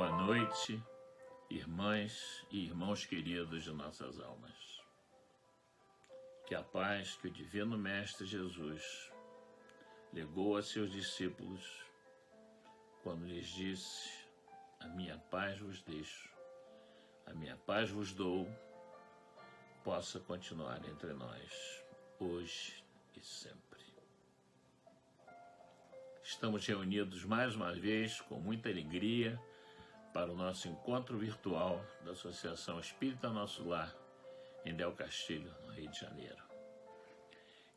Boa noite, irmãs e irmãos queridos de nossas almas. Que a paz que o Divino Mestre Jesus legou a seus discípulos quando lhes disse: a minha paz vos deixo, a minha paz vos dou, possa continuar entre nós, hoje e sempre. Estamos reunidos mais uma vez com muita alegria para o nosso encontro virtual da Associação Espírita Nosso Lar, em Del Castilho, no Rio de Janeiro.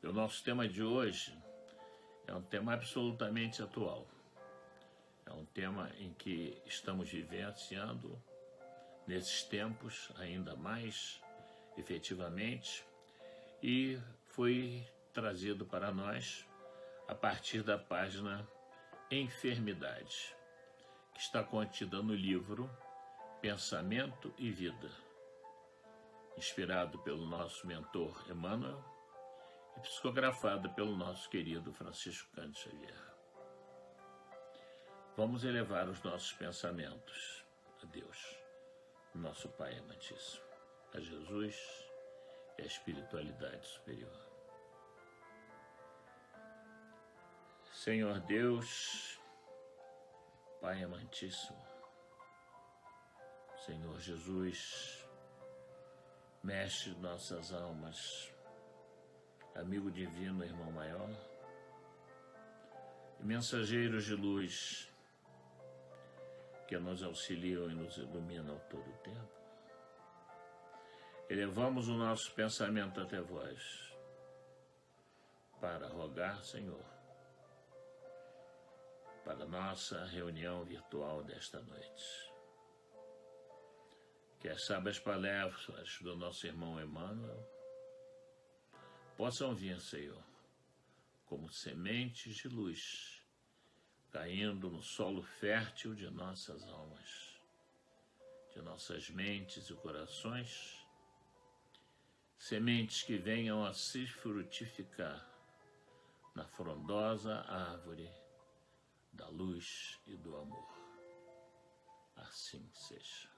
E o nosso tema de hoje é um tema absolutamente atual. É um tema em que estamos vivenciando, nesses tempos, ainda mais efetivamente, e foi trazido para nós a partir da página Enfermidade, que está contida no livro Pensamento e Vida, inspirado pelo nosso mentor Emmanuel e psicografado pelo nosso querido Francisco Cândido Xavier. Vamos elevar os nossos pensamentos a Deus, nosso Pai amantíssimo, a Jesus e a espiritualidade superior. Senhor Deus, Pai amantíssimo, Senhor Jesus, Mestre de nossas almas, amigo divino, irmão maior, e mensageiros de luz que nos auxiliam e nos iluminam todo o tempo, elevamos o nosso pensamento até vós, para rogar, Senhor, para a nossa reunião virtual desta noite. Que as sábias palavras do nosso irmão Emmanuel possam vir, Senhor, como sementes de luz, caindo no solo fértil de nossas almas, de nossas mentes e corações, sementes que venham a se frutificar na frondosa árvore da luz e do amor. Assim seja.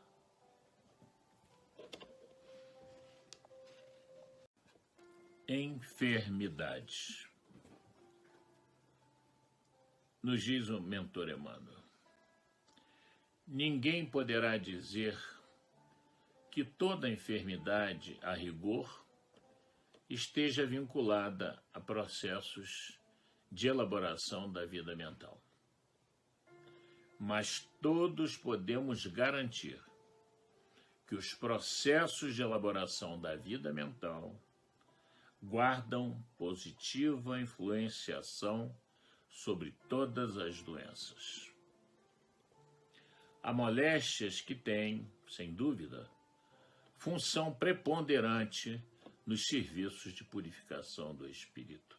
Enfermidade. Nos diz o mentor Emmanuel: ninguém poderá dizer que toda enfermidade, a rigor, esteja vinculada a processos de elaboração da vida mental. Mas todos podemos garantir que os processos de elaboração da vida mental guardam positiva influenciação sobre todas as doenças. Há moléstias que têm, sem dúvida, função preponderante nos serviços de purificação do espírito,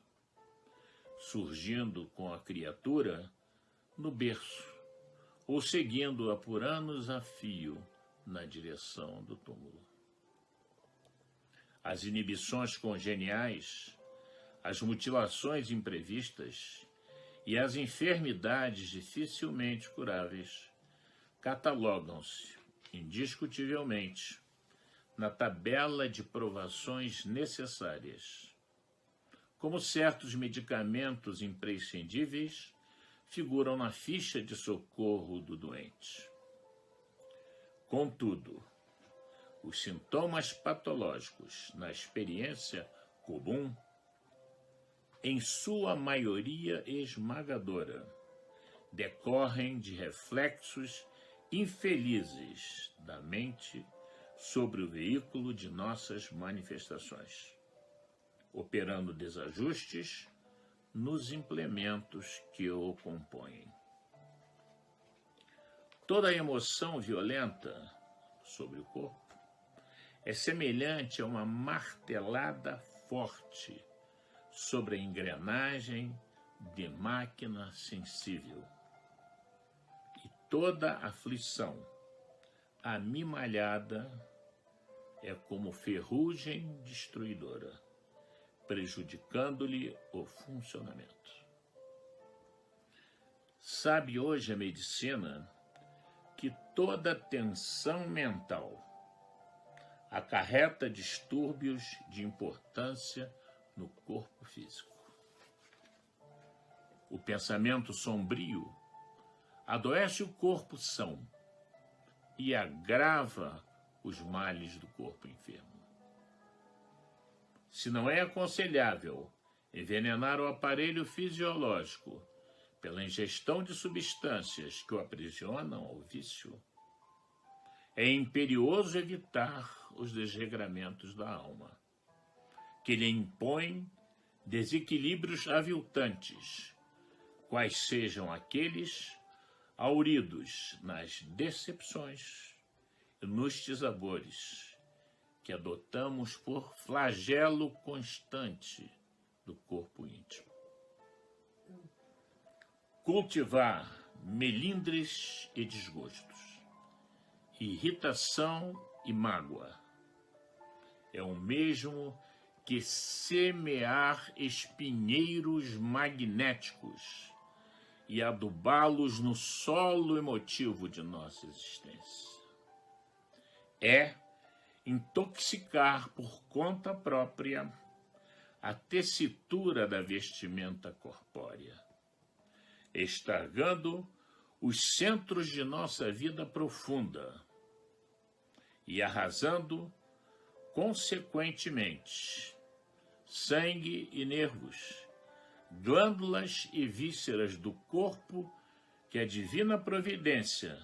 surgindo com a criatura no berço, ou seguindo-a por anos a fio na direção do túmulo. As inibições congeniais, as mutilações imprevistas e as enfermidades dificilmente curáveis catalogam-se, indiscutivelmente, na tabela de provações necessárias, como certos medicamentos imprescindíveis figuram na ficha de socorro do doente. Contudo, os sintomas patológicos, na experiência comum, em sua maioria esmagadora, decorrem de reflexos infelizes da mente sobre o veículo de nossas manifestações, operando desajustes nos implementos que o compõem. Toda emoção violenta sobre o corpo é semelhante a uma martelada forte sobre a engrenagem de máquina sensível. E toda aflição amimalhada é como ferrugem destruidora, prejudicando-lhe o funcionamento. Sabe hoje a medicina que toda tensão mental acarreta distúrbios de importância no corpo físico. O pensamento sombrio adoece o corpo são e agrava os males do corpo enfermo. Se não é aconselhável envenenar o aparelho fisiológico pela ingestão de substâncias que o aprisionam ao vício, é imperioso evitar os desregramentos da alma, que lhe impõem desequilíbrios aviltantes, quais sejam aqueles hauridos nas decepções e nos dissabores que adotamos por flagelo constante do corpo íntimo. Cultivar melindres e desgostos, irritação e mágoa é o mesmo que semear espinheiros magnéticos e adubá-los no solo emotivo de nossa existência. É intoxicar por conta própria a tessitura da vestimenta corpórea, estragando os centros de nossa vida profunda e arrasando, consequentemente, sangue e nervos, glândulas e vísceras do corpo que a divina providência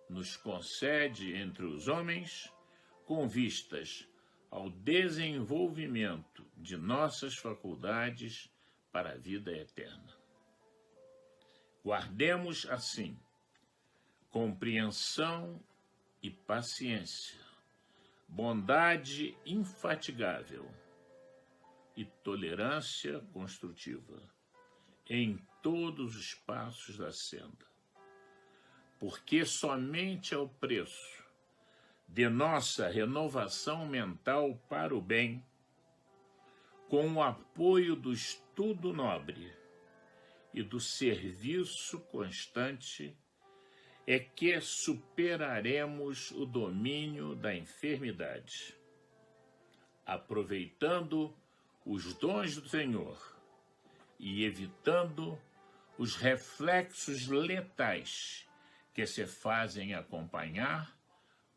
nos concede entre os homens com vistas ao desenvolvimento de nossas faculdades para a vida eterna. Guardemos, assim, compreensão e paciência, bondade infatigável e tolerância construtiva em todos os passos da senda, porque somente ao preço de nossa renovação mental para o bem, com o apoio do estudo nobre e do serviço constante, é que superaremos o domínio da enfermidade, aproveitando os dons do Senhor e evitando os reflexos letais que se fazem acompanhar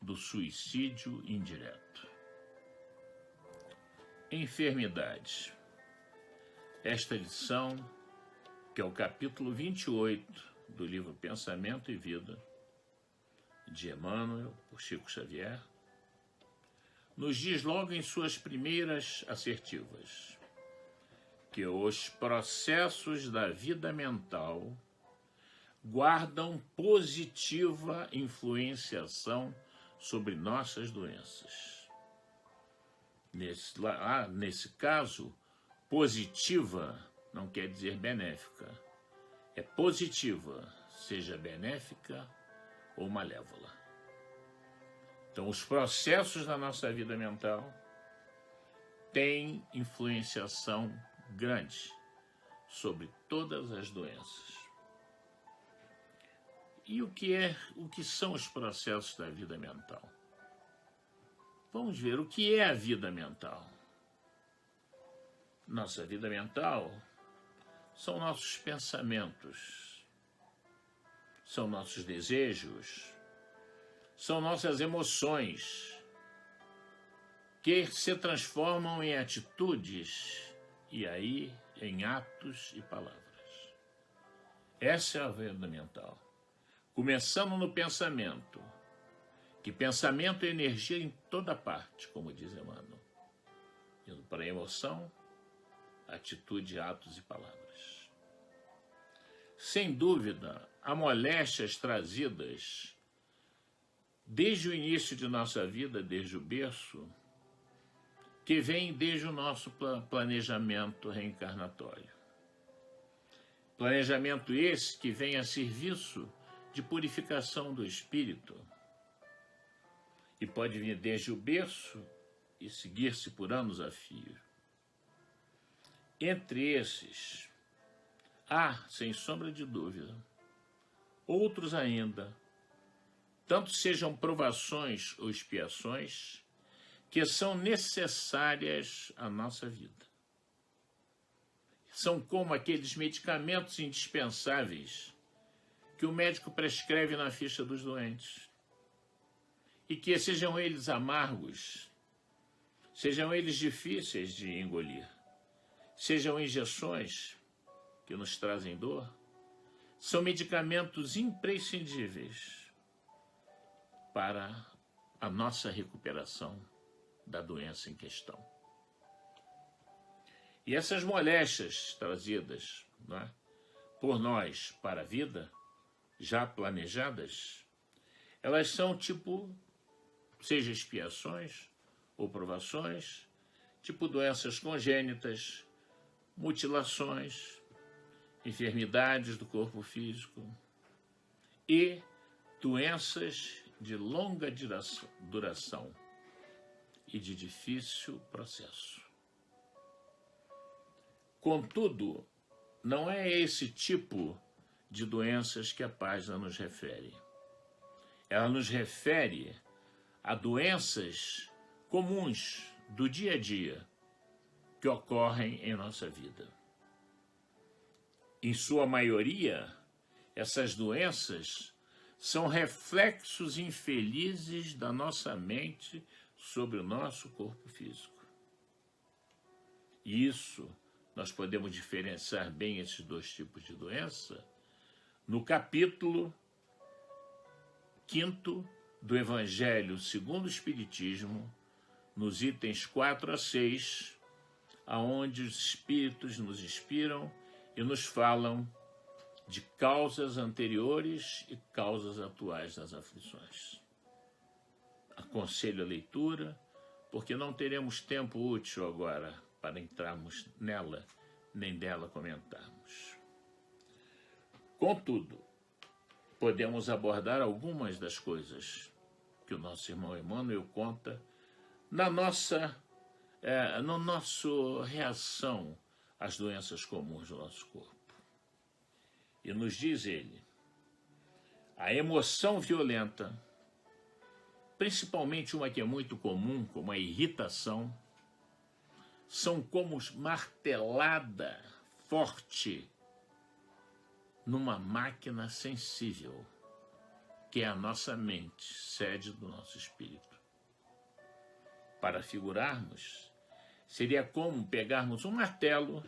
do suicídio indireto. Enfermidade. Esta lição, que é o capítulo 28 do livro Pensamento e Vida, de Emmanuel, por Chico Xavier, nos diz logo em suas primeiras assertivas que os processos da vida mental guardam positiva influenciação sobre nossas doenças. Nesse caso, positiva não quer dizer benéfica. É positiva, seja benéfica ou malévola. Então, os processos da nossa vida mental têm influenciação grande sobre todas as doenças. E o que são os processos da vida mental? Vamos ver o que é a vida mental. Nossa vida mental são nossos pensamentos, são nossos desejos, são nossas emoções, que se transformam em atitudes e aí em atos e palavras. Essa é a vida mental. Começando no pensamento, que pensamento é energia em toda parte, como diz Emmanuel. Indo para a emoção, atitude, atos e palavras. Sem dúvida, há moléstias trazidas desde o início de nossa vida, desde o berço, que vêm desde o nosso planejamento reencarnatório. Planejamento esse que vem a serviço de purificação do espírito e pode vir desde o berço e seguir-se por anos a fio. Entre esses, há, sem sombra de dúvida, outros ainda tanto sejam provações ou expiações, que são necessárias à nossa vida. São como aqueles medicamentos indispensáveis que o médico prescreve na ficha dos doentes. E que sejam eles amargos, sejam eles difíceis de engolir, sejam injeções que nos trazem dor, são medicamentos imprescindíveis para a nossa recuperação da doença em questão. E essas moléstias trazidas, não é, por nós para a vida, já planejadas, elas são tipo, seja expiações ou provações, tipo doenças congênitas, mutilações, enfermidades do corpo físico e doenças de longa duração e de difícil processo. Contudo, não é esse tipo de doenças que a página nos refere. Ela nos refere a doenças comuns do dia a dia que ocorrem em nossa vida. Em sua maioria, essas doenças são reflexos infelizes da nossa mente sobre o nosso corpo físico. E isso, nós podemos diferenciar bem esses dois tipos de doença no capítulo 5º do Evangelho segundo o Espiritismo, nos itens 4 a 6, aonde os Espíritos nos inspiram e nos falam de causas anteriores e causas atuais das aflições. Aconselho a leitura, porque não teremos tempo útil agora para entrarmos nela, nem dela comentarmos. Contudo, podemos abordar algumas das coisas que o nosso irmão Emmanuel conta na nossa reação às doenças comuns do nosso corpo. E nos diz ele, a emoção violenta, principalmente uma que é muito comum, como a irritação, são como martelada forte numa máquina sensível, que é a nossa mente, sede do nosso espírito. Para figurarmos, seria como pegarmos um martelo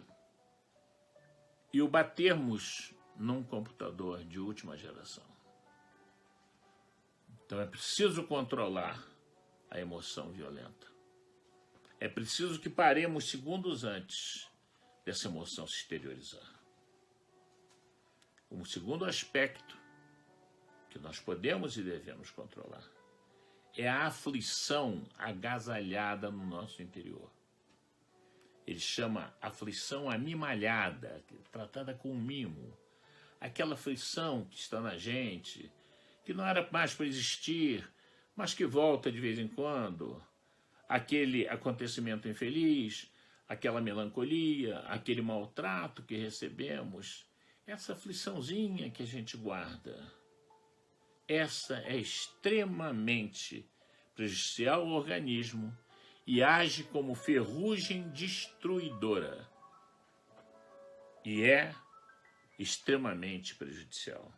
e o batermos num computador de última geração. Então é preciso controlar a emoção violenta. É preciso que paremos segundos antes dessa emoção se exteriorizar. Um segundo aspecto que nós podemos e devemos controlar é a aflição agasalhada no nosso interior. Ele chama aflição amimalhada, tratada com mimo. Aquela aflição que está na gente, que não era mais para existir, mas que volta de vez em quando. Aquele acontecimento infeliz, aquela melancolia, aquele maltrato que recebemos, essa afliçãozinha que a gente guarda. Essa é extremamente prejudicial ao organismo e age como ferrugem destruidora. E é extremamente prejudicial.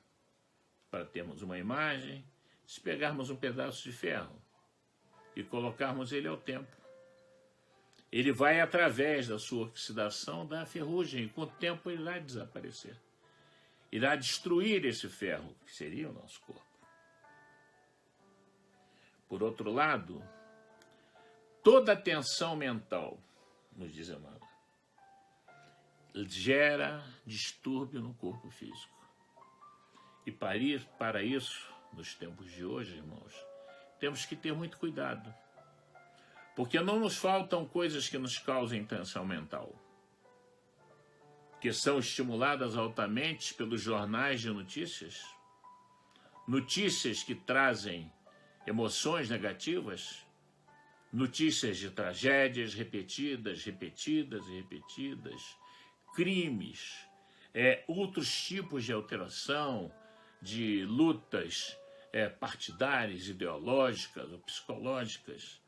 Para termos uma imagem, se pegarmos um pedaço de ferro e colocarmos ele ao tempo, ele vai, através da sua oxidação, dar ferrugem, e com o tempo ele irá desaparecer. Irá destruir esse ferro, que seria o nosso corpo. Por outro lado, toda a tensão mental, nos diz Emmanuel, gera distúrbio no corpo físico. E para isso, nos tempos de hoje, irmãos, temos que ter muito cuidado. Porque não nos faltam coisas que nos causem tensão mental, que são estimuladas altamente pelos jornais de notícias, notícias que trazem emoções negativas, notícias de tragédias repetidas, crimes, outros tipos de alteração, de lutas partidárias, ideológicas ou psicológicas,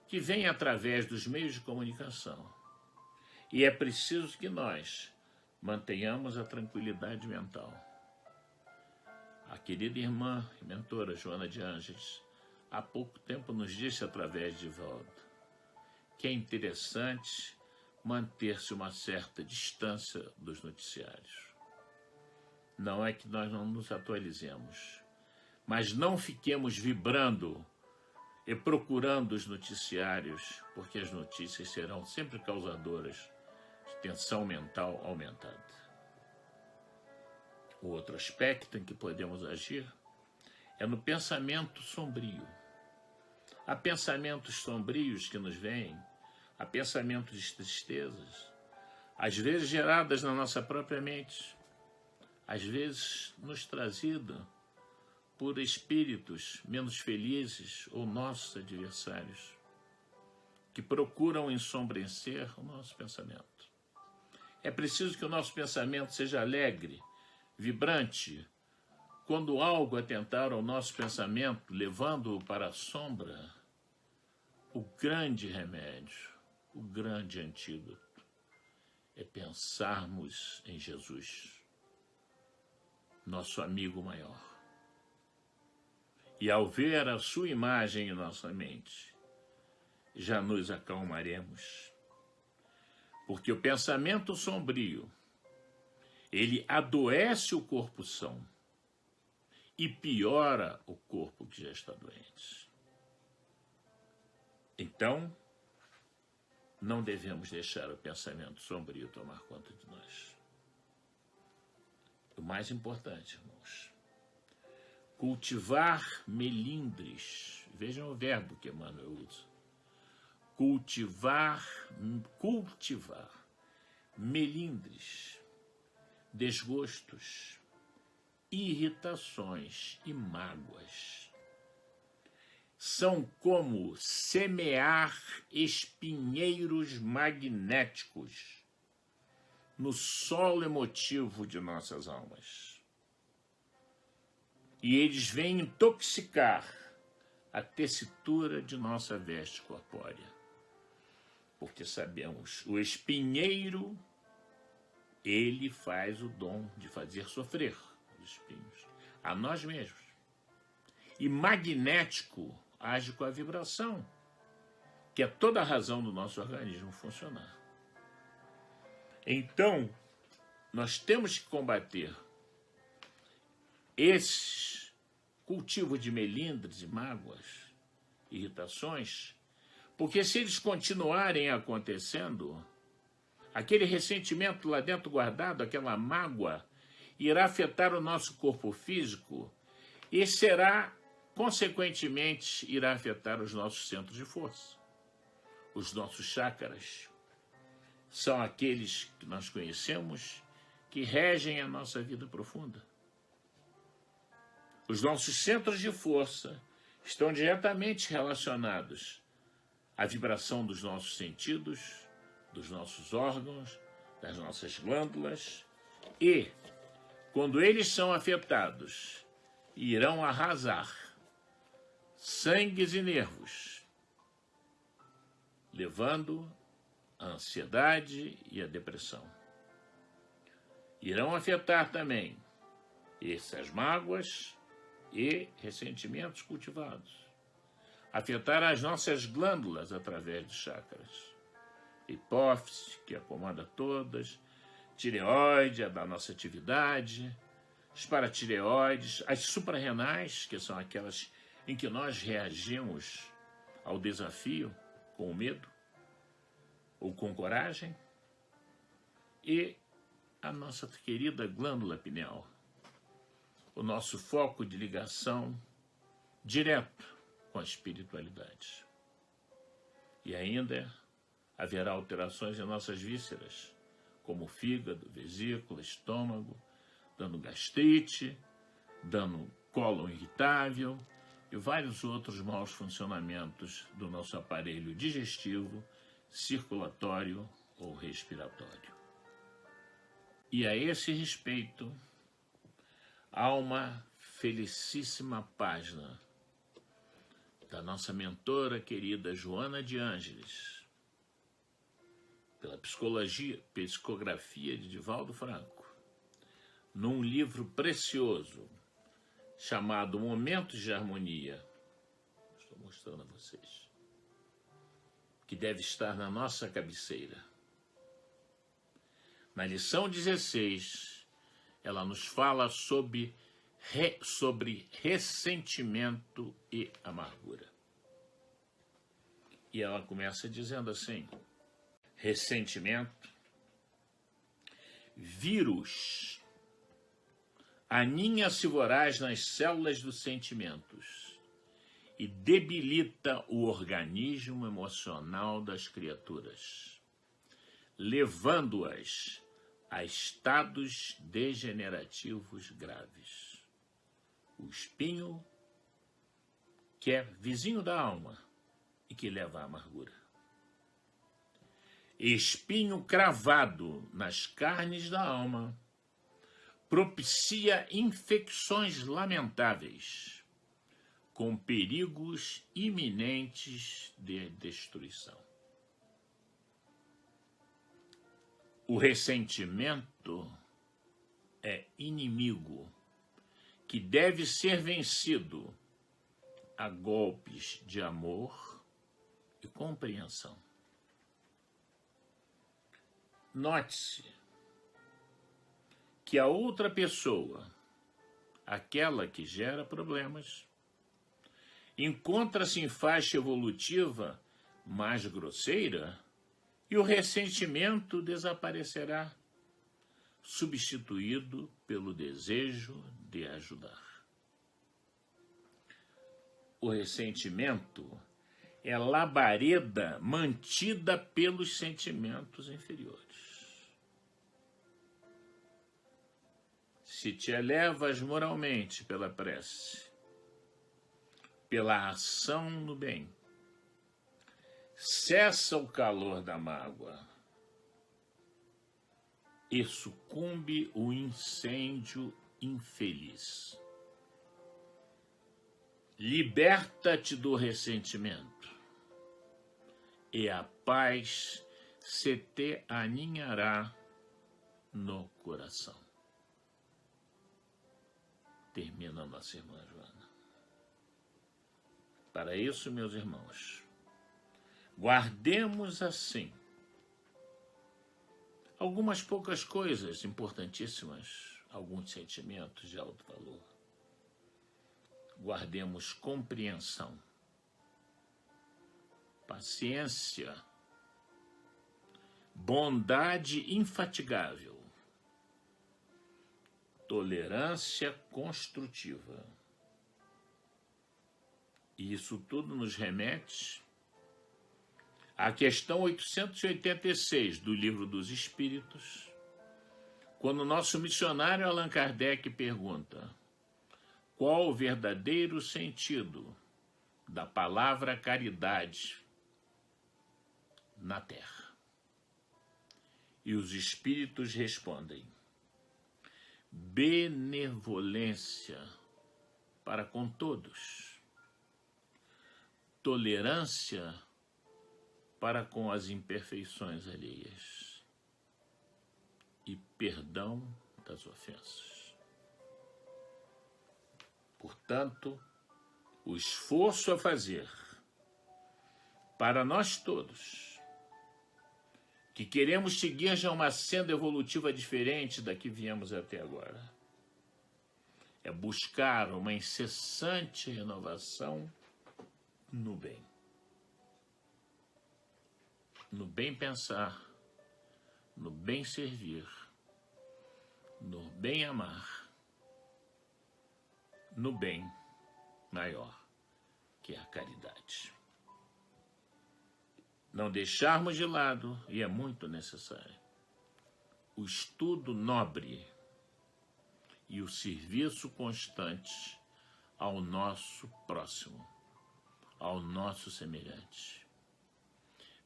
que vêm através dos meios de comunicação. E é preciso que nós mantenhamos a tranquilidade mental. A querida irmã e mentora Joana de Ângeles, há pouco tempo nos disse através de Valdo que é interessante manter-se uma certa distância dos noticiários. Não é que nós não nos atualizemos, mas não fiquemos vibrando e procurando os noticiários, porque as notícias serão sempre causadoras de tensão mental aumentada. O outro aspecto em que podemos agir é no pensamento sombrio. Há pensamentos sombrios que nos vêm, há pensamentos de tristezas, às vezes geradas na nossa própria mente, às vezes nos trazidos por espíritos menos felizes ou nossos adversários, que procuram ensombrecer o nosso pensamento. É preciso que o nosso pensamento seja alegre, vibrante. Quando algo atentar ao nosso pensamento, levando-o para a sombra, o grande remédio, o grande antídoto é pensarmos em Jesus, nosso amigo maior. E ao ver a sua imagem em nossa mente, já nos acalmaremos. Porque o pensamento sombrio, ele adoece o corpo são e piora o corpo que já está doente. Então, não devemos deixar o pensamento sombrio tomar conta de nós. O mais importante, irmãos, cultivar melindres. Vejam o verbo que Emmanuel usa. Cultivar melindres, desgostos, irritações e mágoas. São como semear espinheiros magnéticos no solo emotivo de nossas almas. E eles vêm intoxicar a tessitura de nossa veste corpórea. Porque sabemos, o espinheiro, ele faz o dom de fazer sofrer os espinhos, a nós mesmos. E magnético age com a vibração, que é toda a razão do nosso organismo funcionar. Então, nós temos que combater esse cultivo de melindres e mágoas, irritações, porque se eles continuarem acontecendo, aquele ressentimento lá dentro guardado, aquela mágoa, irá afetar o nosso corpo físico e será, consequentemente, irá afetar os nossos centros de força. Os nossos chakras são aqueles que nós conhecemos que regem a nossa vida profunda. Os nossos centros de força estão diretamente relacionados à vibração dos nossos sentidos, dos nossos órgãos, das nossas glândulas, e, quando eles são afetados, irão arrasar sangues e nervos, levando a ansiedade e a depressão. Irão afetar também essas mágoas e ressentimentos cultivados. Afetar as nossas glândulas através dos chakras. Hipófise, que a comanda todas, tireoide, a da nossa atividade, os paratireoides, as suprarrenais, que são aquelas em que nós reagimos ao desafio com medo ou com coragem, e a nossa querida glândula pineal, o nosso foco de ligação direto com a espiritualidade. E ainda haverá alterações em nossas vísceras, como fígado, vesícula, estômago, dando gastrite, dando cólon irritável e vários outros maus funcionamentos do nosso aparelho digestivo, circulatório ou respiratório. E a esse respeito, há uma felicíssima página da nossa mentora querida Joana de Ângeles, pela psicografia de Divaldo Franco, num livro precioso chamado Momentos de Harmonia. Estou mostrando a vocês, que deve estar na nossa cabeceira. Na lição 16, ela nos fala sobre ressentimento e amargura. E ela começa dizendo assim: ressentimento, vírus, aninha-se voraz nas células dos sentimentos e debilita o organismo emocional das criaturas, levando-as a estados degenerativos graves. O espinho, que é vizinho da alma e que leva à amargura. Espinho cravado nas carnes da alma propicia infecções lamentáveis, com perigos iminentes de destruição. O ressentimento é inimigo que deve ser vencido a golpes de amor e compreensão. Note-se que a outra pessoa, aquela que gera problemas, encontra-se em faixa evolutiva mais grosseira e o ressentimento desaparecerá, substituído pelo desejo de ajudar. O ressentimento é labareda mantida pelos sentimentos inferiores. Se te elevas moralmente pela prece, pela ação no bem, cessa o calor da mágoa e sucumbe o incêndio infeliz. Liberta-te do ressentimento e a paz se te aninhará no coração. Termina a nossa irmã Joana. Para isso, meus irmãos, guardemos assim algumas poucas coisas importantíssimas, alguns sentimentos de alto valor. Guardemos compreensão, paciência, bondade infatigável, tolerância construtiva. E isso tudo nos remete à questão 886 do Livro dos Espíritos, quando o nosso missionário Allan Kardec pergunta: qual o verdadeiro sentido da palavra caridade na Terra? E os Espíritos respondem: benevolência para com todos, tolerância para com as imperfeições alheias e perdão das ofensas. Portanto, o esforço a fazer para nós todos, que queremos seguir já uma senda evolutiva diferente da que viemos até agora, é buscar uma incessante renovação no bem. No bem pensar, no bem servir, no bem amar, no bem maior, que é a caridade. Não deixarmos de lado, e é muito necessário, o estudo nobre e o serviço constante ao nosso próximo, ao nosso semelhante.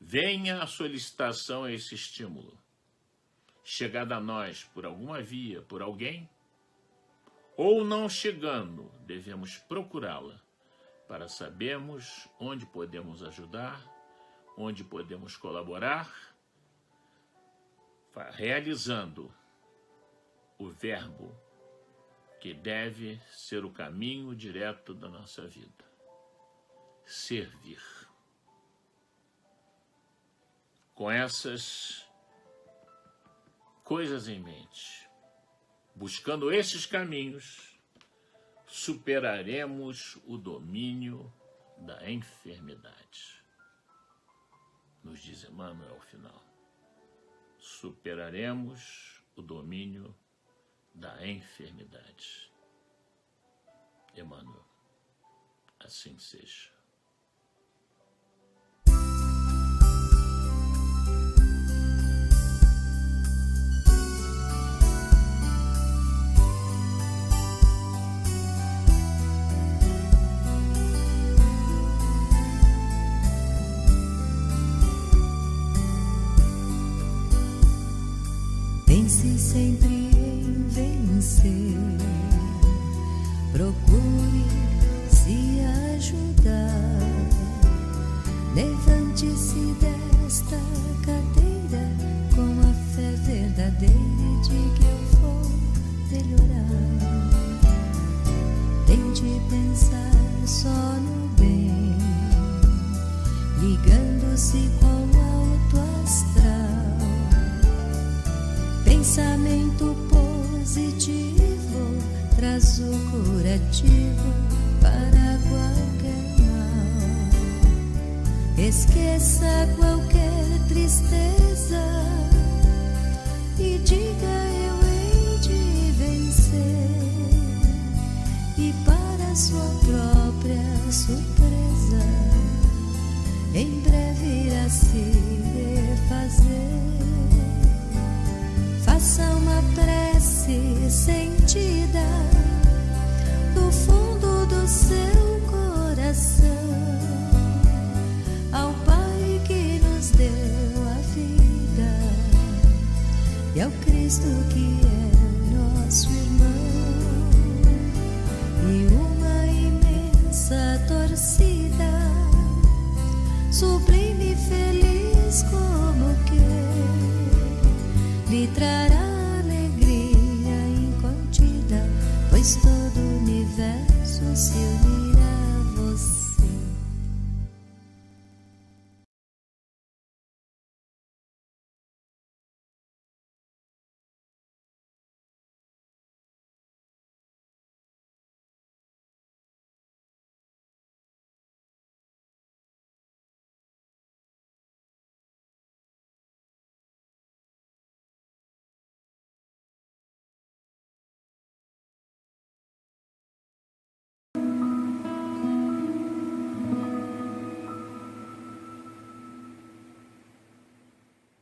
Venha a solicitação a esse estímulo, chegada a nós por alguma via, por alguém, ou não chegando, devemos procurá-la para sabermos onde podemos ajudar, onde podemos colaborar, realizando o verbo que deve ser o caminho direto da nossa vida: servir. Com essas coisas em mente, buscando esses caminhos, superaremos o domínio da enfermidade. Nos diz Emmanuel ao final. Superaremos o domínio da enfermidade. Emmanuel, assim seja. Pense sempre em vencer, procure se ajudar, levante-se desta cadeira com a fé verdadeira e diga: eu vou melhorar. Tente pensar só no bem, ligando-se com o alto astral. Pensamento positivo traz o curativo para qualquer mal. Esqueça qualquer tristeza e diga: eu hei de vencer. E para sua própria surpresa, em breve irá se refazer. Faça uma prece sentida do fundo do seu coração ao Pai que nos deu a vida e ao Cristo que é nosso irmão. E uma imensa torcida, sublime e feliz como que lhe trará alegria incontida, pois todo o universo se une